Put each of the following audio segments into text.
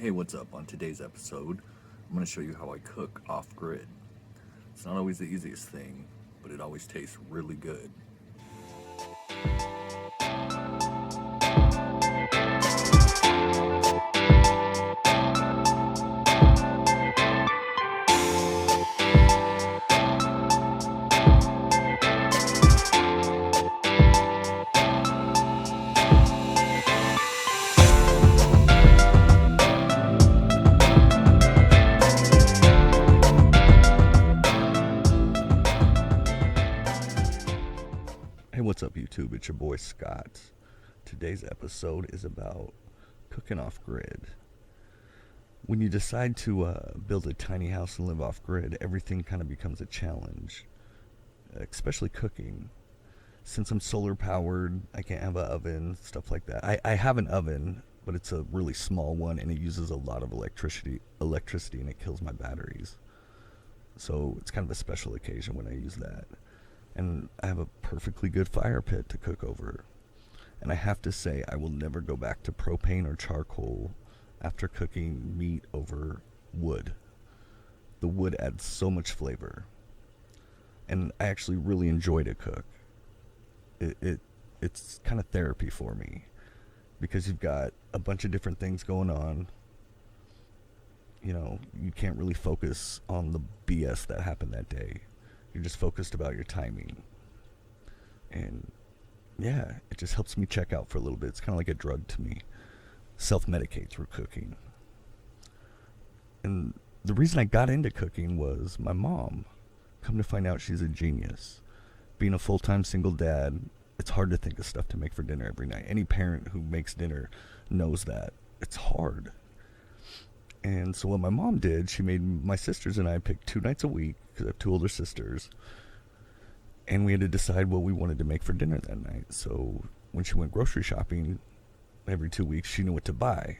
Hey, what's up? On today's episode, I'm going to show you how I cook off grid. It's not always the easiest thing, but it always tastes really good. Hey, what's up, YouTube? It's your boy Scott. Today's episode is about cooking off grid. When you decide to build a tiny house and live off grid, everything kind of becomes a challenge, especially cooking. Since I'm solar powered, I can't have an oven, stuff like that. I have an oven, but it's a really small one and it uses a lot of electricity and it kills my batteries. So it's kind of a special occasion when I use that. And I have a perfectly good fire pit to cook over. And I have to say, I will never go back to propane or charcoal after cooking meat over wood. The wood adds so much flavor. And I actually really enjoy to cook. It's kind of therapy for me because you've got a bunch of different things going on. You know, you can't really focus on the BS that happened that day. You're just focused about your timing. And yeah, it just helps me check out for a little bit. It's kind of like a drug to me. Self-medicate through cooking. And the reason I got into cooking was my mom. Come to find out, she's a genius. Being a full-time single dad, it's hard to think of stuff to make for dinner every night. Any parent who makes dinner knows that. It's hard. And so what my mom did, she made my sisters and I pick 2 nights a week, because I have 2 older sisters, and we had to decide what we wanted to make for dinner that night. So when she went grocery shopping every 2 weeks, she knew what to buy.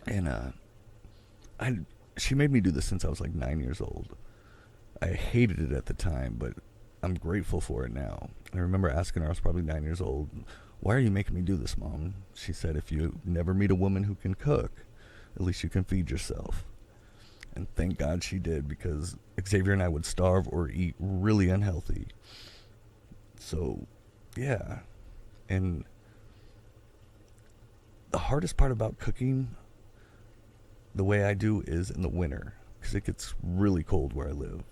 And she made me do this since I was like 9 years old. I hated it at the time, but I'm grateful for it now. I remember asking her, I was probably 9 years old, "Why are you making me do this, Mom?" She said, "If you never meet a woman who can cook, at least you can feed yourself." And thank God she did, because Xavier and I would starve or eat really unhealthy. So, yeah. And the hardest part about cooking the way I do is in the winter, because it gets really cold where I live.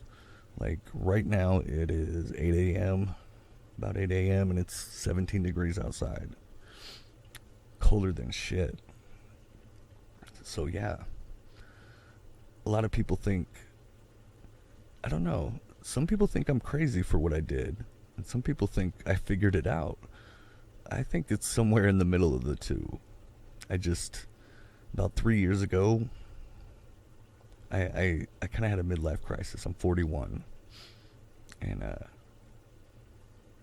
Like right now it is 8 a.m., about 8 a.m., and it's 17 degrees outside. Colder than shit. So yeah, a lot of people think, I don't know, some people think I'm crazy for what I did, and some people think I figured it out. I think it's somewhere in the middle of the two. About 3 years ago, I kind of had a midlife crisis. I'm 41, and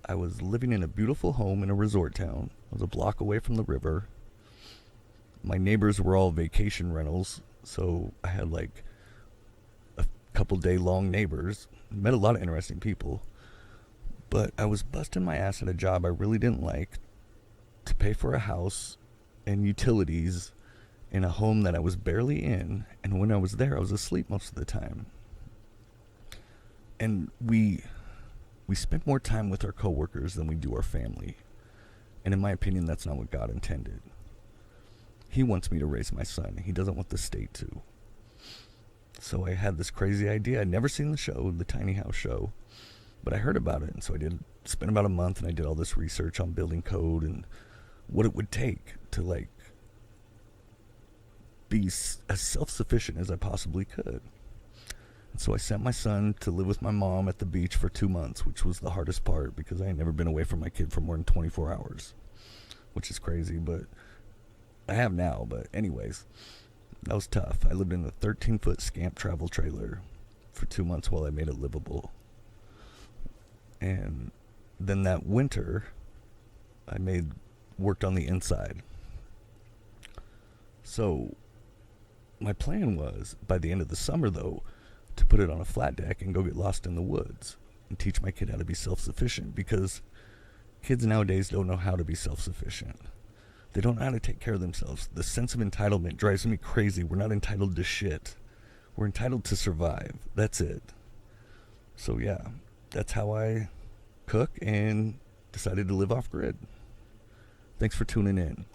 I was living in a beautiful home in a resort town. I was a block away from the river. My neighbors were all vacation rentals, so I had like a couple day long neighbors. Met a lot of interesting people. But I was busting my ass at a job I really didn't like to pay for a house and utilities in a home that I was barely in, and when I was there I was asleep most of the time. And we spent more time with our coworkers than we do our family. And in my opinion, that's not what God intended. He wants me to raise my son. He doesn't want the state to. So I had this crazy idea. I'd never seen the show, the Tiny House show, but I heard about it. And so spent about a month and I did all this research on building code and what it would take to like be as self-sufficient as I possibly could. And so I sent my son to live with my mom at the beach for 2 months, which was the hardest part because I had never been away from my kid for more than 24 hours, which is crazy, but I have now. But anyways, that was tough. I lived in a 13-foot Scamp travel trailer for 2 months while I made it livable. And then that winter, worked on the inside. So my plan was, by the end of the summer though, to put it on a flat deck and go get lost in the woods and teach my kid how to be self-sufficient, because kids nowadays don't know how to be self-sufficient. They don't know how to take care of themselves. The sense of entitlement drives me crazy. We're not entitled to shit. We're entitled to survive. That's it. So yeah, that's how I cook and decided to live off grid. Thanks for tuning in.